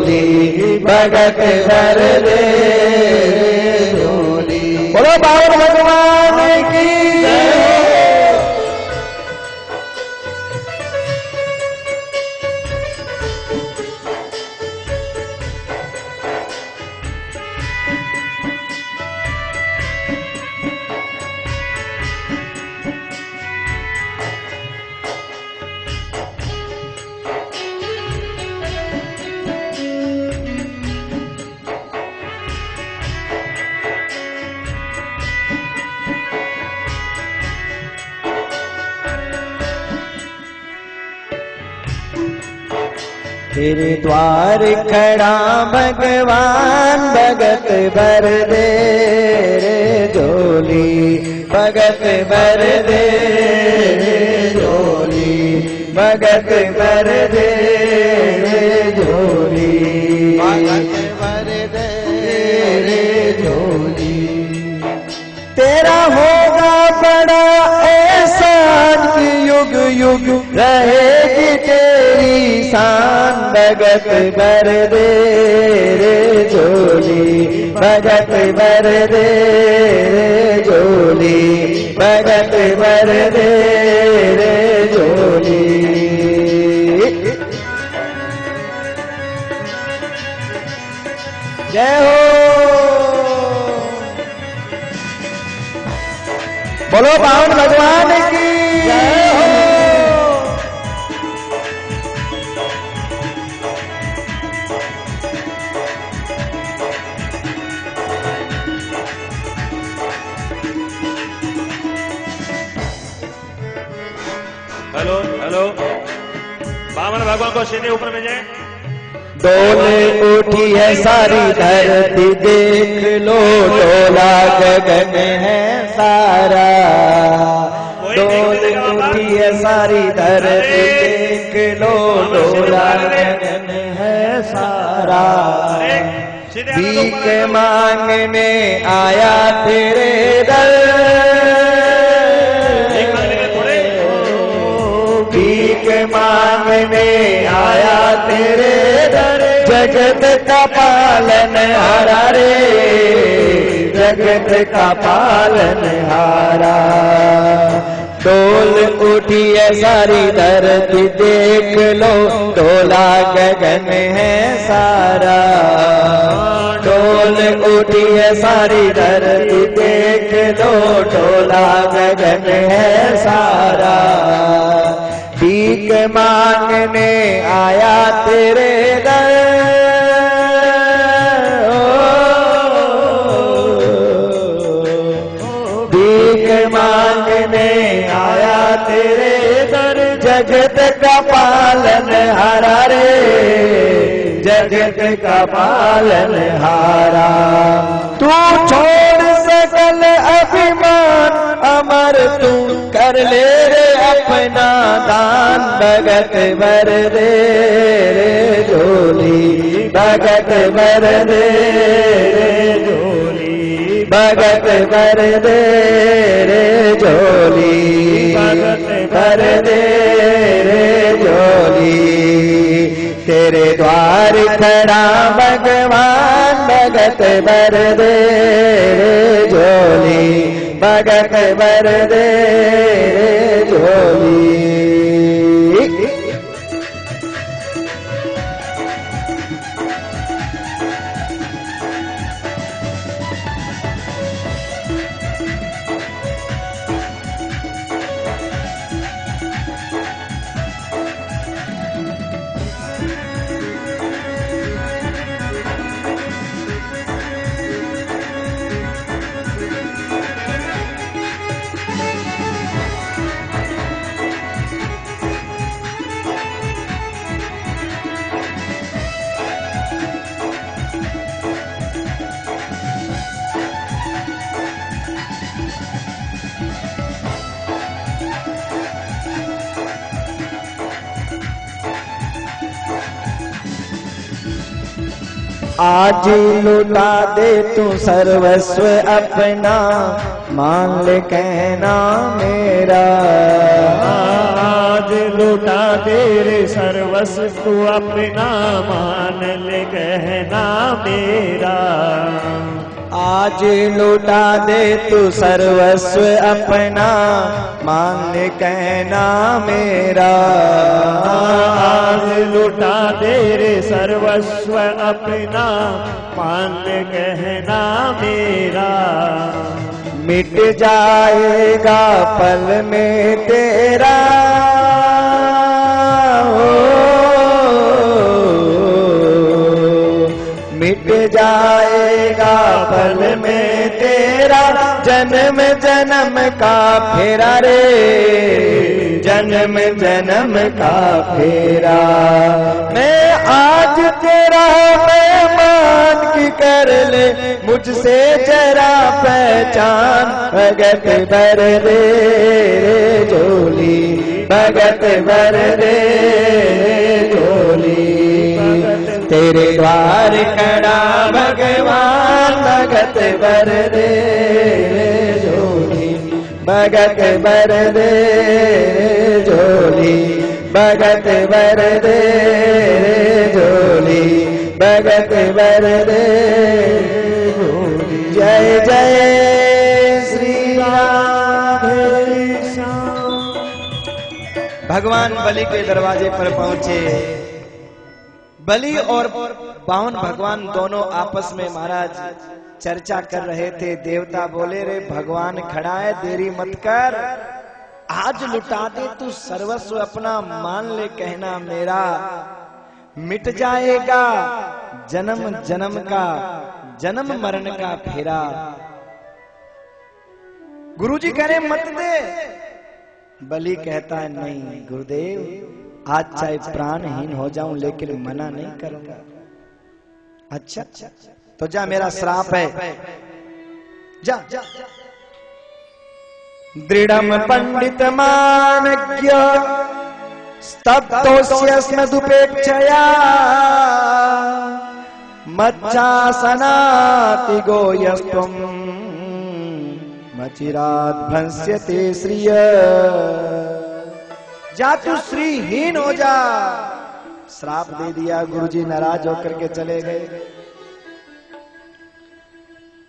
झोली भगत भर दे झोली। बोलो बाबा भगवान की जय। तेरे द्वार खड़ा भगवान भगत भर दे रे झोली भगत भर दे रे झोली भगत भर दे रे झोली भगत भर दे रे झोली। तेरा होगा बड़ा एहसान कि युग युग रहेगी तेरी शान भगत भर दे रे झोली भगत भर दे रे झोली भगत भर दे रे झोली। जय हो। बोलो पावन भगवान की जय हो। हेलो हेलो, पावन भगवान को सीधे ऊपर में जाए। डोले उठी है सारी धरती देख लो डोला गगन है सारा। डोले उठी है सारी धरती देख लो डोला गगन है सारा। भीख मांगने आया तेरे दर भीख मांगने आया तेरे दर जगत का पालन हारा रे जगत का पालन हारा। डोल उठी है सारी धरती देख लो डोला गगन है सारा। डोल उठी है सारी धरती देख लो डोला गगन है सारा। भीख मांगने आया तेरे दर भीख मांगने आया तेरे दर जगत का पालन हारा रे जगत का पालन हारा। तू छोड़ सकल अभिमान अमर तू कर ले रे अपना दान भगत भर दे रे झोली भगत भर दे रे झोली भगत भर दे रे झोली भगत भर दे रे झोली। तेरे द्वार खड़ा भगवान भगत भर दे रे झोली भगत भर दे रे झोली। आज लुटा दे तू सर्वस्व अपना, मान ले कहना मेरा। आज लुटा दे रे सर्वस्व तू अपना, मान ले कहना मेरा। आज लुटा दे तू सर्वस्व अपना, मान ले कहना मेरा। आज लुटा दे रे सर्वस्व अपना, मान ले कहना मेरा। मिट जाएगा पल में तेरा, मिट जाएगा पल में तेरा, जन्म जन्म का फेरा रे, जन्म जन्म का फेरा। मैं आज तेरा मेहमान की कर ले, मुझसे जरा पहचान। भगत भर दे रे झोली, भगत भर दे रे झोली। तेरे द्वार खड़ा भगवान, भगत भर दे रे झोली, भगत भर दे रे झोली, भगत भर दे रे झोली, भगत भर दे झोली। जय जय श्री राधे श्याम। भगवान बलि के दरवाजे पर पहुंचे। बलि और बावन भगवान दोनों आपस में महाराज चर्चा कर रहे थे। देवता बोले रे भगवान खड़ा है, देरी मत कर, आज लुटा दे तू सर्वस्व अपना, मान ले कहना मेरा। मिट जाएगा जन्म जन्म का, जन्म मरण का फेरा। गुरुजी कह रहे मत दे। बलि कहता है नहीं गुरुदेव, आज चाहे प्राणहीन हो जाऊं लेकिन मना नहीं करूंगा। अच्छा तो जा, मेरा श्राप है, जा। दृढ़म पंडित मानज्ञ स्तब्धोस्य स्मदुपेक्षया, मच्चासनाति गोयस्त्वं मचिरात् भंस्यते श्रिय। जा तू श्रीहीन हो जा। श्राप दे दिया। गुरुजी नाराज होकर के चले गए।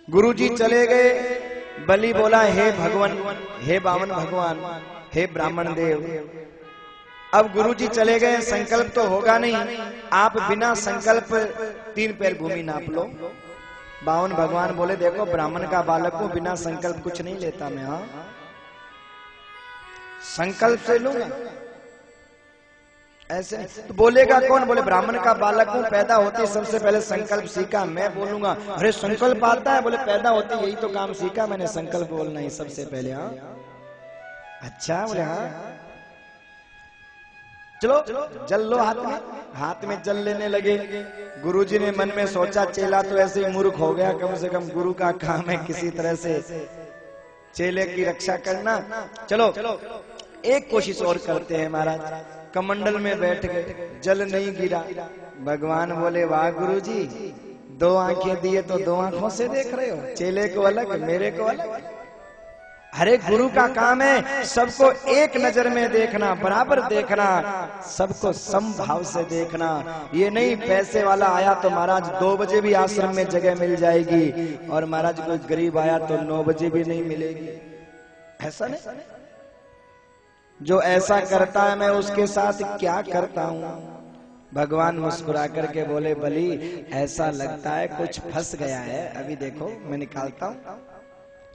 गुरुजी चले गए। बलि बोला हे भगवान, हे बावन भगवान, हे ब्राह्मण देव, अब गुरुजी चले गए, संकल्प तो होगा नहीं, आप बिना संकल्प 3 पैर भूमि नाप लो। बावन भगवान बोले देखो ब्राह्मण का बालक को बिना संकल्प कुछ नहीं लेता मैं। हाँ संकल्प से लूंगा, ऐसे तो बोलेगा कौन? बोले ब्राह्मण का बालक हूं, पैदा होती सबसे पहले संकल्प सीखा। मैं बोलूंगा अरे संकल्प आता है? बोले पैदा होती यही तो काम सीखा मैंने, संकल्प बोलना ही सबसे पहले। हाँ अच्छा। बोले हाँ चलो जल लो हाथ में। हाथ में जल लेने लगे। गुरुजी ने मन में सोचा चेला तो ऐसे ही मूर्ख हो गया, कम से कम गुरु का काम है किसी तरह से चेले की रक्षा करना। चलो एक कोशिश और करते हैं महाराज। कमंडल में बैठ गए, जल नहीं गिरा। भगवान बोले वाह गुरुजी, 2 आंखें दिए तो 2 आंखों से देख रहे हो, चेले को अलग मेरे को अलग। हरे गुरु का काम है सबको एक नजर में देखना, बराबर देखना, सबको समभाव से देखना। ये नहीं पैसे वाला आया तो महाराज 2 बजे भी आश्रम में जगह मिल जाएगी, और महाराज कोई गरीब आया तो 9 बजे भी नहीं मिलेगी। ऐसा नहीं। जो ऐसा करता है मैं उसके साथ क्या करता हूँ। भगवान मुस्कुरा करके बोले बलि ऐसा लगता है कुछ फंस गया है, अभी देखो मैं निकालता हूँ।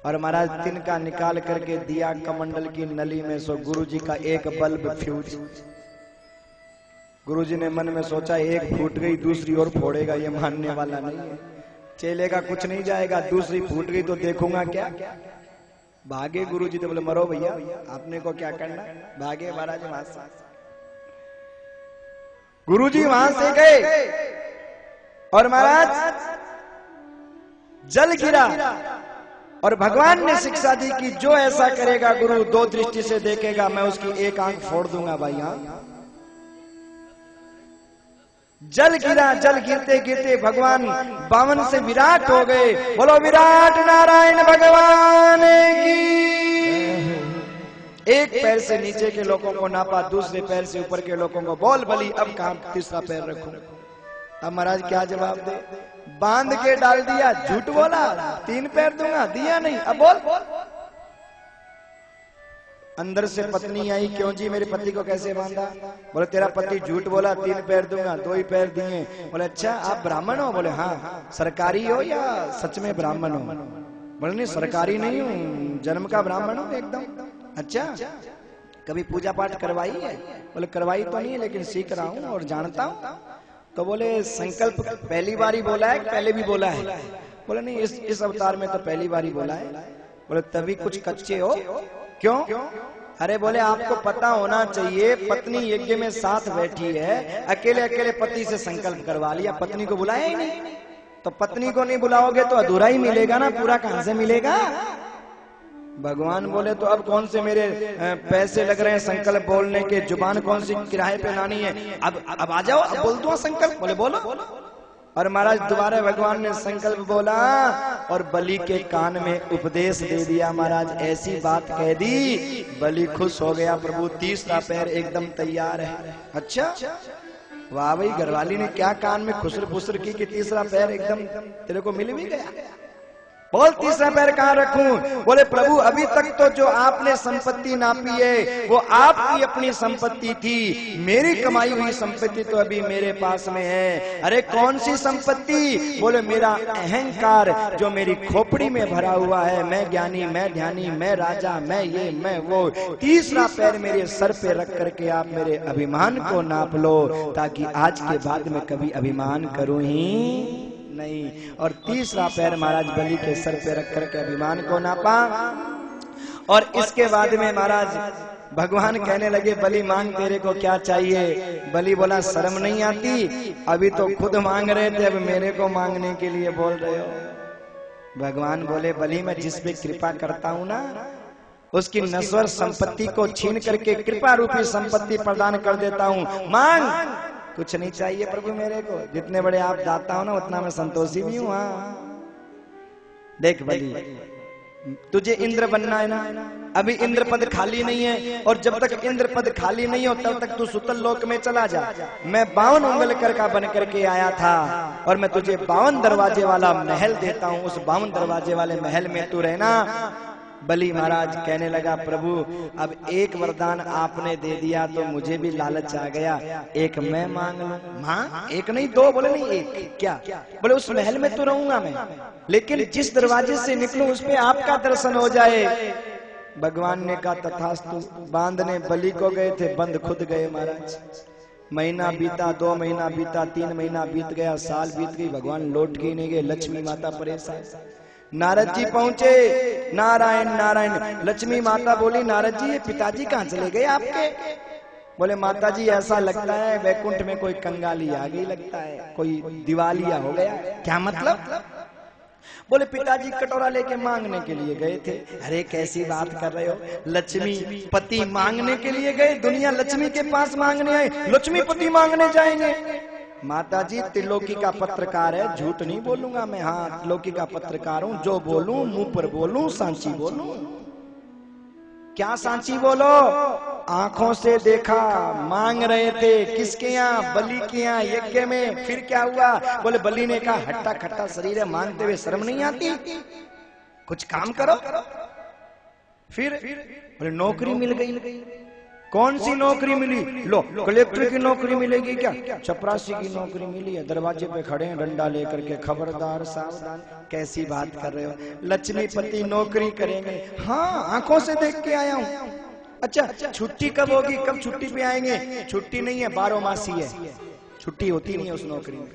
और महाराज तिनका निकाल करके दिया कमंडल की नली में। सो गुरुजी का एक बल्ब फ्यूज। गुरुजी ने मन में सोचा एक फूट गई दूसरी और फोड़ेगा, ये मानने वाला नहीं है, चेले का कुछ नहीं जाएगा। दूसरी फूट गई तो देखूंगा क्या। भागे गुरुजी तो बोले मरो भैया, आपने को क्या करना, भागे महाराज वहां से। गुरुजी वहां से गए और महाराज जल गिरा, और भगवान ने शिक्षा दी कि जो ऐसा करेगा गुरु 2 दृष्टि से देखेगा, मैं उसकी एक आंख फोड़ दूंगा भाई। हाँ जल गिरा, जल गिरते गिरते भगवान बावन से विराट हो गए। बोलो विराट नारायण भगवान की। एक पैर से नीचे के लोगों को नापा, दूसरे पैर से ऊपर के लोगों को। बोल बलि अब कहां तीसरा पैर रखूं? अब महाराज क्या जवाब दे? बांध के डाल दिया, झूठ बोला, 3 पैर दूंगा, दिया नहीं। अब बोल। अंदर से पत्नी आई, क्यों जी मेरे पति को कैसे बांधा? बोले तेरा पति झूठ बोला, 3 पैर दूंगा, 2 ही पैर दिए। बोले अच्छा आप ब्राह्मण हो? बोले हाँ। सरकारी हो या सच में ब्राह्मण हो? बोले नहीं सरकारी नहीं हूँ, जन्म का ब्राह्मण हूँ एकदम। अच्छा कभी पूजा पाठ करवाई है? बोले करवाई तो नहीं है लेकिन सीख रहा हूँ और जानता हूँ। तो बोले संकल्प पहली बार ही बोला है, पहले भी बोला है? बोले नहीं इस अवतार में तो पहली बार ही बोला है। बोले तभी कुछ कच्चे हो? क्यों? अरे बोले आपको पता होना चाहिए, पत्नी यज्ञ में साथ बैठी है, अकेले अकेले पति से संकल्प करवा लिया, पत्नी को बुलाया ही नहीं। तो पत्नी को नहीं बुलाओगे तो अधूरा ही मिलेगा ना, पूरा कहां से मिलेगा? भगवान बोले तो अब कौन से मेरे पैसे लग रहे हैं संकल्प बोलने के, जुबान कौन सी किराए पे लानी है? अब आ जाओ, अब बोल दो संकल्प। बोले बोलो। और महाराज दोबारा भगवान ने संकल्प बोला और बलि के कान में उपदेश दे दिया। महाराज ऐसी बात कह दी, बलि खुश हो गया। प्रभु तीसरा पैर एकदम तैयार है। अच्छा वाह भाई, घरवाली ने क्या कान में खुसर फुसर की कि तीसरा पैर एकदम तेरे को मिल भी गया। बोल तीसरा पैर कहाँ रखूं? बोले प्रभु अभी तक तो जो आपने संपत्ति नापी है वो आपकी अपनी संपत्ति थी, मेरी कमाई हुई संपत्ति तो अभी मेरे पास में है। अरे कौन सी संपत्ति? बोले मेरा अहंकार जो मेरी खोपड़ी में भरा हुआ है, मैं ज्ञानी, मैं ध्यानी, मैं राजा, मैं ये मैं वो। तीसरा पैर मेरे सर पे रख करके आप मेरे अभिमान को नाप लो, ताकि आज के बाद में कभी अभिमान करूं ही नहीं। और तीसरा पैर महाराज बलि के सर पे रख करके अभिमान को नापा। और इसके बाद में महाराज भगवान कहने लगे बलि मांग तेरे को क्या चाहिए? बलि बोला शर्म नहीं आती, अभी तो खुद मांग रहे थे, अब मेरे को मांगने के लिए बोल रहे हो। भगवान बोले बलि मैं जिस पे कृपा करता हूं ना, उसकी नश्वर संपत्ति को छीन करके कृपा रूपी संपत्ति प्रदान कर देता हूं। मांग। कुछ नहीं चाहिए प्रभु मेरे को, जितने बड़े आप दाता हो ना उतना मैं संतोषी भी हूँ। देख बलि तुझे इंद्र बनना है ना, अभी इंद्र पद खाली नहीं है, और जब तक इंद्र पद खाली नहीं हो तब तक तू सुतल लोक में चला जा। मैं 52 उंगलकर का बन करके आया था और मैं तुझे 52 दरवाजे वाला महल देता हूँ, उस 52 दरवाजे वाले महल में तू रहना। बलि महाराज कहने लगा प्रभु अब एक वरदान आपने दे दिया तो मुझे भी लालच आ गया, एक मैं मांग लूं। मां एक नहीं 2? बोले नहीं एक। क्या? बोले उस महल में तो रहूंगा मैं, लेकिन जिस दरवाजे से निकलूं उस पे आपका दर्शन हो जाए। भगवान ने कहा तथास्तु। बांधने बलि को गए थे, बंद खुद गए महाराज। महीना बीता, 2 महीना बीता, 3 महीना बीत गया, साल बीत गई, भगवान लौट के नहीं गए। लक्ष्मी माता परेशान। नारद जी पहुंचे, नारायण नारायण। लक्ष्मी माता बोली नारद जी ये पिताजी कहाँ चले गए आपके? बोले माता जी ऐसा लगता है वैकुंठ में कोई कंगाली आ गई, लगता है कोई दिवालिया हो गया। क्या मतलब? बोले पिताजी कटोरा लेके मांगने के लिए गए थे। अरे कैसी बात कर रहे हो, लक्ष्मी पति मांगने के लिए गए, दुनिया लक्ष्मी के पास मांगने आए, लक्ष्मी पति मांगने जाएंगे? माता जी त्रिलोकी का पत्रकार है, झूठ नहीं बोलूंगा मैं। हाँ त्रिलोकी का पत्रकार हूँ, जो बोलूं मुंह पर बोलूं, सांची बोलूं। क्या सांची बोलो? आंखों से देखा, मांग रहे थे। किसके यहाँ? बलि के यहाँ यज्ञ में। फिर क्या हुआ? बोले बलि ने कहा हट्टा खट्टा शरीर है, मांगते हुए शर्म नहीं आती? कुछ काम करो। फिर बोले नौकरी मिल गई। कौन सी नौकरी मिली? लो कलेक्टर की नौकरी मिलेगी क्या? चपरासी की नौकरी मिली है, दरवाजे पे खड़े हैं डंडा लेकर के, खबरदार सावधान। कैसी बात कर रहे हो? लक्ष्मीपति नौकरी करेंगे? हाँ आंखों से देख के आया हूँ। अच्छा छुट्टी कब होगी? कब छुट्टी पे आएंगे? छुट्टी नहीं है, 12 मासी है, छुट्टी होती नहीं है उस नौकरी में।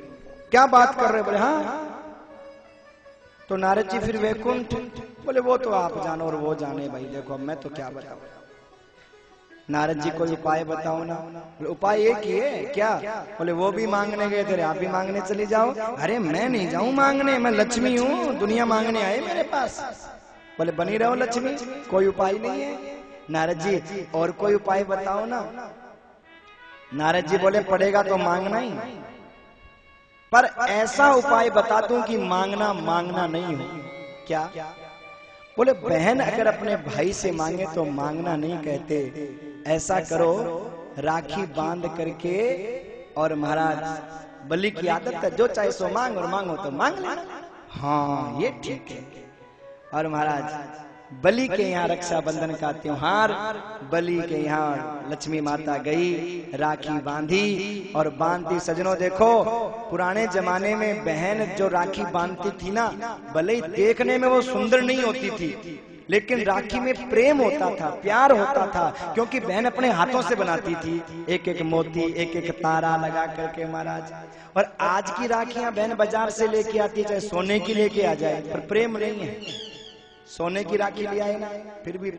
क्या बात कर रहे? बोले हाँ। तो नारद जी फिर वैकुंठ? बोले वो तो आप जानो और वो जाने भाई, देखो मैं तो क्या बताऊं। नारद जी कोई उपाय बताओ ना। उपाय एक ही है। क्या? बोले वो भी मांगने गए थे, आप भी मांगने चली जाओ। अरे मैं नहीं जाऊं मांगने, मैं लक्ष्मी हूँ, दुनिया मांगने आए मेरे पास। बोले बनी रहो लक्ष्मी, कोई उपाय नहीं है। नारद जी और कोई उपाय बताओ ना। नारद जी बोले पड़ेगा तो मांगना ही। पर ऐसा उपाय बता दूं कि मांगना मांगना नहीं हो। क्या? बोले बहन अगर अपने भाई से मांगे तो मांगना नहीं कहते, ऐसा करो राखी बांध करके, और महाराज बलि की आदत है जो चाहे सो मांग, और मांगो तो मांग लेना। हाँ ये ठीक है। और महाराज बलि के यहाँ रक्षाबंधन का त्योहार, बलि के यहाँ लक्ष्मी माता गई, राखी बांधी, और बांधती सजनों देखो पुराने जमाने में बहन जो राखी बांधती थी ना, भले ही देखने में वो सुंदर नहीं होती थी, लेकिन राखी में प्रेम होता था, प्यार होता था, क्योंकि बहन अपने हाथों से बनाती थी, एक एक मोती, एक एक तारा लगा करके महाराज। और आज की राखियां बहन बाजार से लेके आती है, चाहे सोने की लेके आ जाए, पर प्रेम नहीं है। सोने की राखी ले आए ना, फिर भी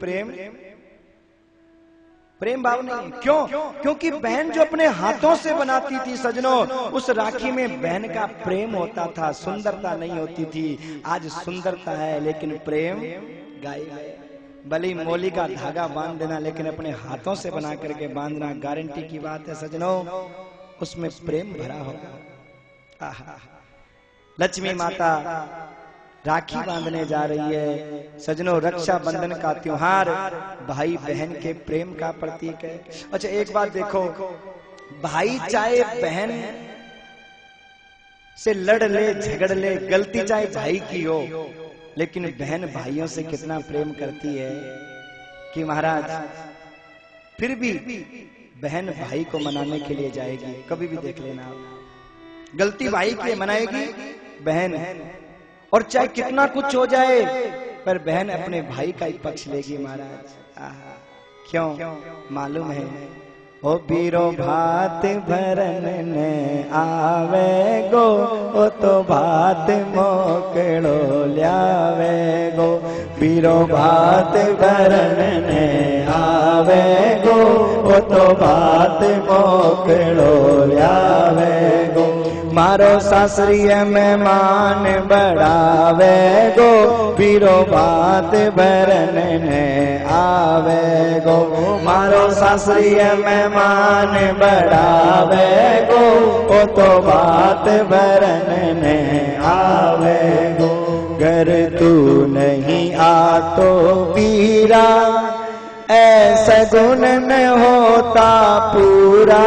प्रेम भाव नहीं। क्यों? क्योंकि बहन जो अपने हाथों से बनाती थी सजनों, उस राखी में बहन का प्रेम होता था, सुंदरता नहीं होती थी। आज सुंदरता है लेकिन प्रेम गायब है। भले मोली का धागा बांध देना, लेकिन अपने हाथों से बना करके बांधना गारंटी की बात है सजनों, उसमें प्रेम भरा होगा। आहा, लक्ष्मी माता राखी बांधने जा रही है सजनों। रक्षाबंधन का त्योहार भाई बहन के प्रेम का प्रतीक है। अच्छा एक बात देखो, भाई चाहे बहन से लड़ ले, झगड़ ले, गलती चाहे भाई की हो, लेकिन बहन भाइयों से कितना प्रेम करती है कि महाराज फिर भी बहन भाई को मनाने के लिए जाएगी। कभी भी देख लेना आप, गलती भाई की मनाएगी बहन, और चाहे कितना कुछ हो जाए पर बहन अपने भाई का ही पक्ष लेगी महाराज। क्यों? मालूम है ओ बीरो भात भरन ने आवे गो, ओ तो भात मोकड़ो ल्यावे गो। बीरो भात भरन ने आवे गो, ओ तो भात मोकड़ो ल्यावे गो। मारो सासरीय मेहमान बढ़ावे गो, बीरो भात भरन ने आवे गो। मारो सासरीय मेहमान बढ़ावे गो, ओ तो भात भरन ने आवे गो। गर तू नहीं आ तो बीरा, ऐसा गुण न होता पूरा।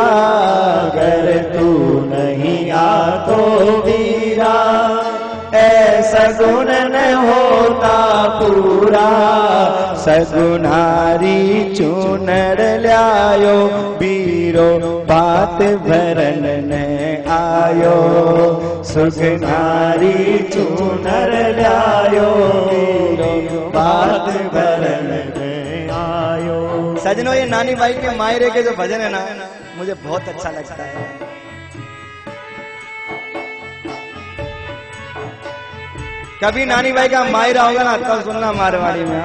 गर तू नहीं आ तो वीरा, ऐसा गुण न होता पूरा। सगुनारी चूनर ल्यायो, बीरो भात भरन ने आयो। सुगनारी चूनर ल्यायो, बीरो भात भरन ने आयो। सजनों ये नानी बाई के मायरे के जो भजन है ना, मुझे बहुत अच्छा लगता है। कभी नानी बाई का मायरा होगा ना तब सुनना मारवाड़ी में।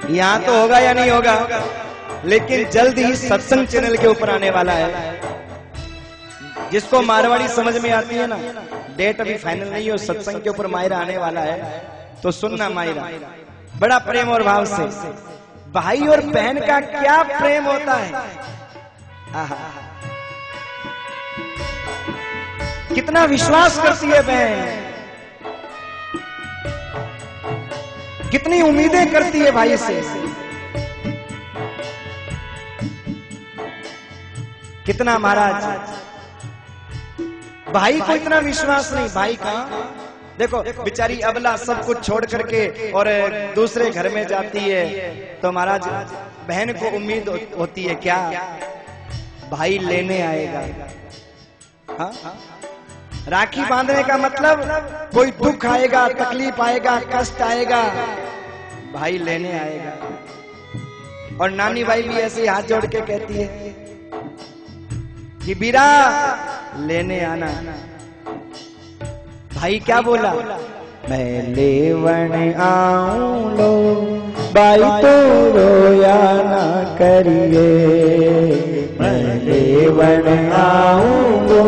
यहाँ तो होगा या नहीं होगा, लेकिन जल्द ही सत्संग चैनल के ऊपर आने वाला है। जिसको मारवाड़ी समझ में आती है ना, डेट अभी फाइनल नहीं हो, सत्संग के ऊपर मायरा आने वाला है, तो सुनना मायरा बड़ा प्रेम और भाव से। भाई और बहन का क्या प्रेम होता है, आहा, कितना विश्वास करती है बहन, कितनी उम्मीदें करती है भाई से। कितना महाराज भाई को इतना विश्वास नहीं। भाई का देखो बेचारी अबला सब कुछ छोड़ करके और दूसरे घर में जाती है, तो महाराज बहन को उम्मीद होती है क्या, भाई लेने आएगा। हाँ? राखी बांधने का मतलब कोई दुख आएगा, तकलीफ आएगा, कष्ट आएगा, भाई लेने आएगा। और नानी बाई भी ऐसे हाथ जोड़ के कहती है कि बीरा लेने आना। भाई क्या बोला, मैं लेवन आऊं लो, बाई तो रोया ना करिए। मैं लेवन आऊं लो,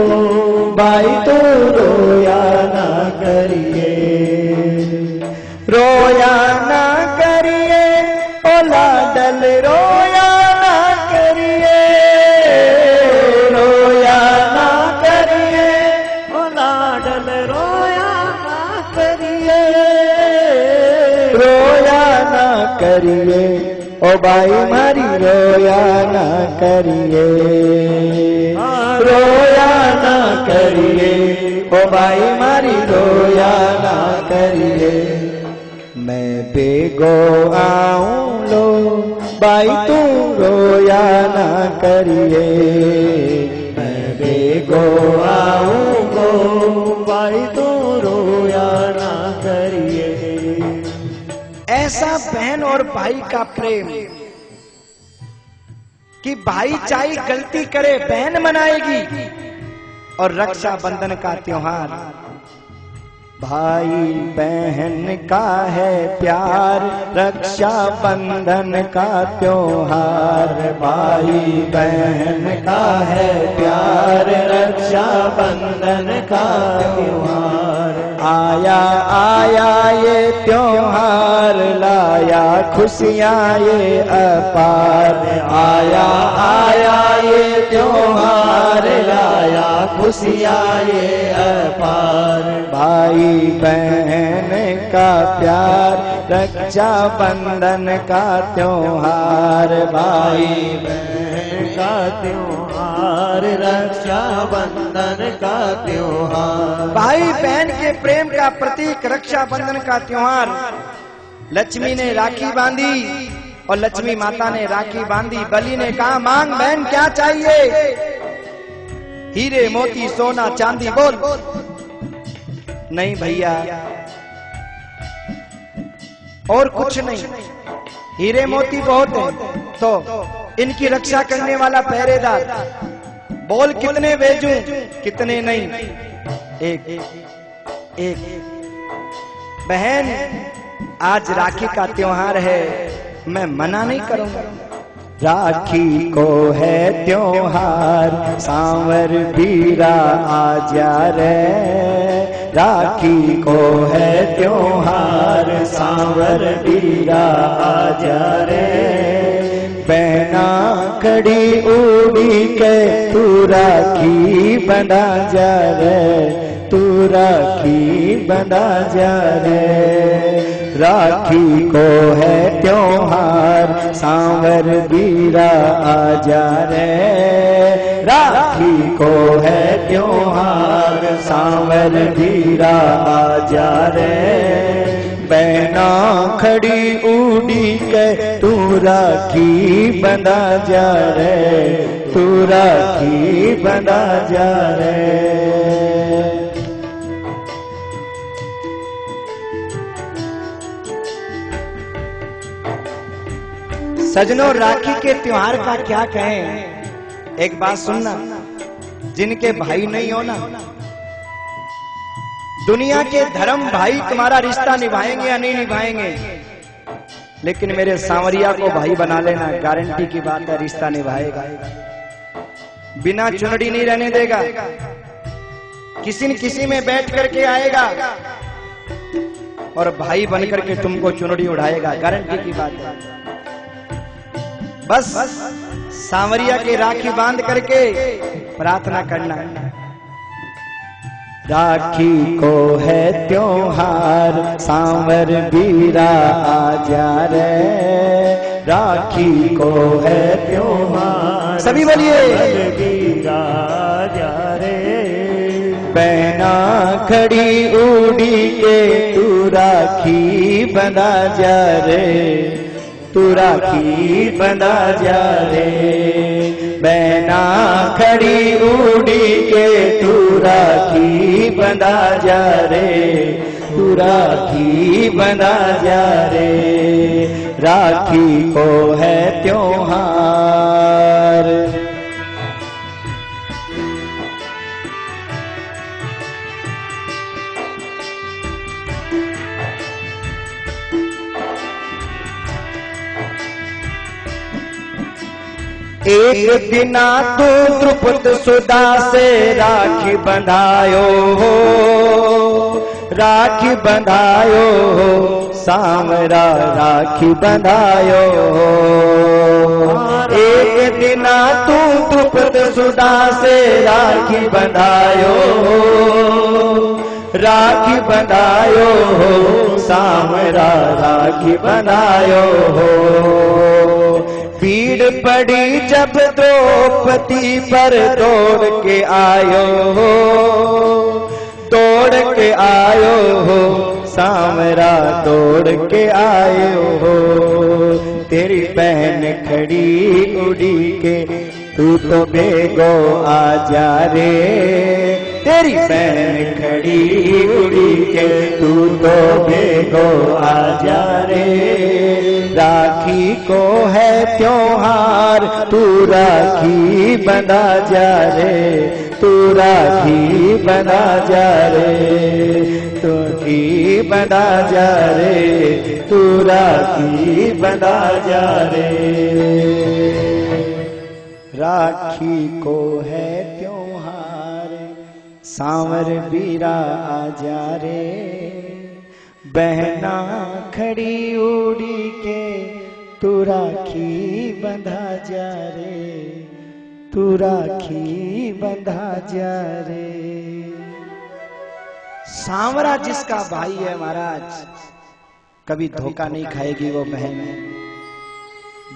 बाई तो रोया ना करिए। रोया ना करिए ओ लाडल, रोया ना करिए, रोया ना करिए पागल रोया ना करिए, रोया ना करिए ओ भाई मारी रोया ना करिए, रोया ना करिए ओ भाई मारी रोया ना करिए। मैं बेगो आऊं लो भाई तू रोया ना करिए, मैं बेगो आऊं गो भाई तू रोया ना करिए। ऐसा बहन और भाई का प्रेम कि भाई चाहे गलती करे बहन मनाएगी, और रक्षा बंधन का त्योहार भाई बहन का है प्यार, रक्षा बंधन का त्योहार, भाई बहन का है प्यार, रक्षा बंधन का त्योहार। आया आया ये त्योहार लाया खुशियाँ ये अपार, आया आया ये त्योहार लाया खुशियाँ ये अपार। भाई बहन का प्यार, रक्षा बंधन का त्योहार, भाई बहन का त्योहार, रक्षा बंधन का त्योहार। भाई बहन के प्रेम का प्रतीक रक्षा बंधन का त्योहार। लक्ष्मी ने राखी बांधी और लक्ष्मी माता ने राखी बांधी। बलि ने कहा मांग बहन क्या चाहिए, हीरे मोती सोना चांदी बोल। नहीं भैया और कुछ नहीं, हीरे मोती बहुत है तो इनकी रक्षा करने वाला पहरेदार। बोल कितने भेजूं, कितने नहीं, एक एक। बहन आज राखी का त्योहार है, मैं मना नहीं करूंगा। राखी को है त्योहार सांवर बीरा आजा रे, राखी को है त्योहार सांवर बीरा आजा रे। बहना खड़ी उड़ी के तू राखी बंधा जा रे, तू राखी बंधा जा रे। राखी को है त्योहार सांवर बीरा आजा रे, राखी को है त्योहार सांवर बीरा आजा रे। बहना खड़ी उड़ी के तू राखी बंधा जा रे, तू राखी बंधा जा रे। सजनों राखी के त्योहार का क्या कहें, एक बात सुनना, जिनके भाई नहीं हो ना, दुनिया के धर्म भाई तुम्हारा रिश्ता निभाएंगे या नहीं निभाएंगे, लेकिन मेरे सांवरिया को भाई बना लेना, गारंटी की बात है रिश्ता निभाएगा। बिना चुनड़ी नहीं रहने देगा, किसी न किसी में बैठ करके आएगा और भाई बन करके तुमको चुनड़ी उड़ाएगा, गारंटी की बात है। बस सांवरिया के राखी बांध करके प्रार्थना करना। राखी को है त्योहार सांवर बीरा आजा रे, राखी को है त्योहार सभी बोलिए बीरा आजा रे। बहना खड़ी उड़ी के तू राखी बंधा जा रे, तू राखी बंधा जा रे। बहना खड़ी उड़ी के तू राखी बंधा जा रे, तू राखी बंधा जा रे। राखी को है त्योहार। एक दिना तू द्रुपद सुदा से राखी बंधायो हो, राखी बंधायो हो, सांवरा राखी बंधायो हो। एक दिना तू द्रुपद सुदा से राखी बंधायो हो, राखी बनायो हो, सामरा राखी बनायो हो। भीड़ पड़ी जब द्रौपदी पर दौड़ के आयो हो, दौड़ के आयो हो, सामरा दौड़ के आयो हो। तेरी बहन खड़ी उड़ी के तू तो बेगो आ जा रे, तेरी बहन खड़ी उड़ी के तू तो बेगो आ जा रे। राखी को है त्योहार, तू राखी बना जा रे, तू राखी बना जा रे, तू राखी बना जा रे, तू राखी बना जा रे। राखी को है त्योहार, सांवर बीरा आ जा रे। बहना खड़ी उड़ी के तू राखी बंधा जा रे, तू राखी बंधा जा रे। सांवरा जिसका भाई है महाराज, कभी धोखा नहीं खाएगी वो बहन।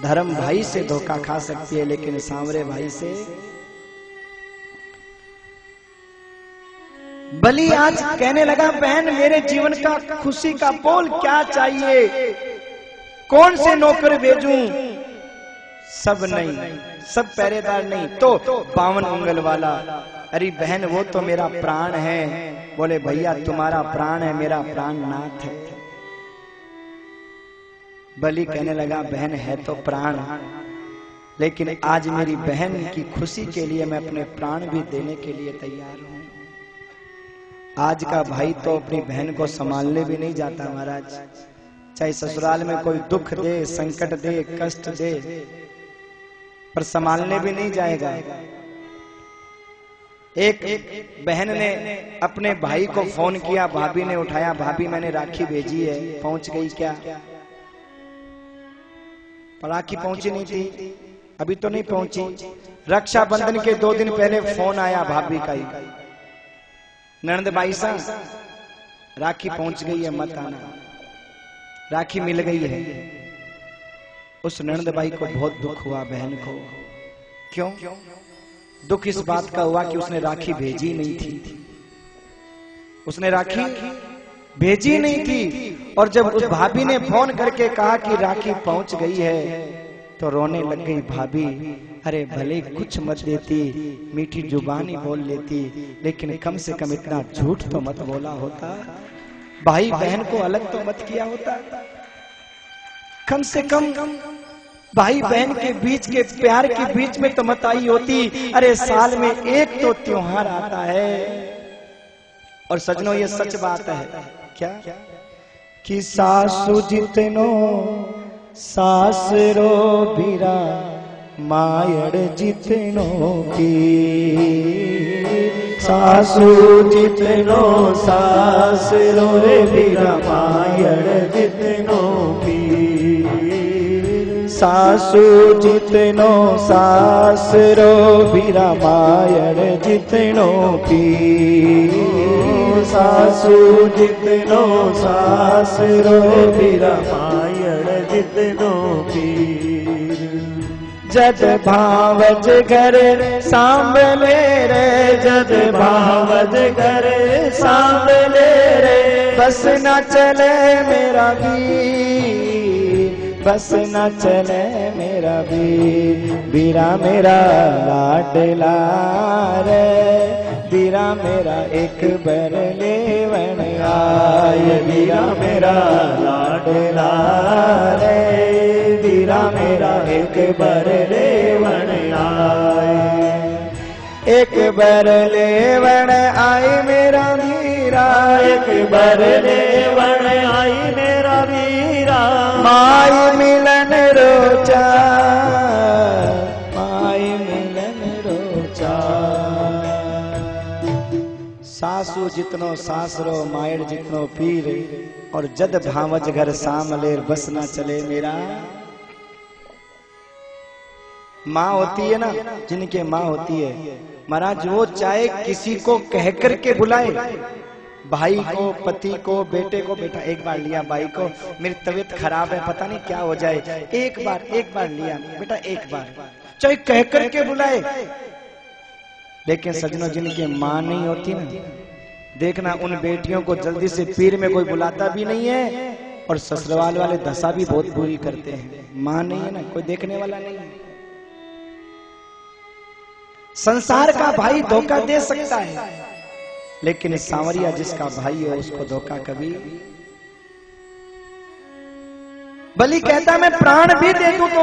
धर्म भाई से धोखा खा सकती है, लेकिन सांवरे भाई से। बलि आज कहने लगा, बहन मेरे जीवन का खुशी का बोल क्या चाहिए, कौन से नौकर भेजूं? सब नहीं, सब पहरेदार नहीं तो 52 उंगल वाला। अरे बहन वो तो मेरा प्राण है। बोले भैया तुम्हारा प्राण है, मेरा प्राण नाथ है। बलि कहने लगा, बहन है तो प्राण, लेकिन आज मेरी बहन की खुशी के लिए मैं अपने प्राण भी देने के लिए तैयार हूं। आज का भाई तो अपनी बहन को संभालने भी नहीं जाता महाराज, चाहे ससुराल में कोई दुख दे, संकट दे, कष्ट दे, पर संभालने भी नहीं जाएगा। एक बहन ने अपने भाई को फोन किया, भाभी ने उठाया, भाभी मैंने राखी भेजी है, पहुंच गई क्या? राखी पहुंची नहीं थी, अभी तो नहीं पहुंची। रक्षाबंधन के 2 दिन पहले फोन आया भाभी का ही, ननद भाई साहब राखी पहुंच गई है, मत आना। राखी मिल गई है। उस ननद भाई को बहुत दुख हुआ बहन को। क्यों दुख? इस बात का हुआ कि उसने राखी भेजी नहीं थी, उसने राखी भेजी नहीं थी। और जब उस भाभी ने फोन करके कहा कि राखी पहुंच गई है, तो रोने लग गई भाभी। अरे भले कुछ मत देती, मीठी जुबानी बोल लेती, लेकिन कम से कम इतना झूठ तो मत बोला होता, भाई बहन को अलग तो मत किया होता, कम से कम भाई बहन के बीच के प्यार के बीच में तो मत आई होती। अरे साल में एक तो त्योहार आता है। और सजनों ये सच बात है क्या कि सासू जितनो सासरो बीरा, मायड़ जितनो की। सासू जितनो सासरो रे बीरा, मायड़ जितनो की। सासू जितनो सासरो बीरा, मायड़ जितनो की। सासू जितनो सासरो बीरा, मायड़ जितनो पीर। जद भावज घर सांभले रे, जद भावज घर सांभले रे। बस न चले मेरा वीर, बस न चले मेरा वीर। बीरा मेरा लाडला रे, बीरा मेरा एक बर लेवन आय। बीरा मेरा लाडला रे, बीरा मेरा एक बर लेवन आय। एक बर लेवन आई मेरा वीरा, एक बर लेवन आई मेरा वीरा। माई मिलन रोचा, माई मिलन रोचा। सासू जितनो सासरो, मायड़ जितनो पीर। और जद भावज घर सामलेर, बस ना चले मेरा। माँ होती है ना, जिनके माँ होती है महाराज, वो चाहे किसी को कह करके बुलाए, भाई को, पति को, बेटे को, बेटा एक बार लिया, भाई को मेरी तबीयत खराब है पता नहीं क्या हो जाए, एक बार लिया बेटा, एक बार, चाहे कह करके बुलाए। लेकिन सजनों जिनकी मां नहीं होती ना, देखना उन बेटियों को जल्दी से पीर में कोई बुलाता भी नहीं है, और ससुराल वाले दशा भी बहुत बुरी करते हैं। मां नहीं है ना, कोई देखने वाला नहीं है। संसार का भाई धोखा दे सकता है, लेकिन सांवरिया जिसका भाई है उसको धोखा कभी। बलि कहता मैं प्राण भी दे दूं तो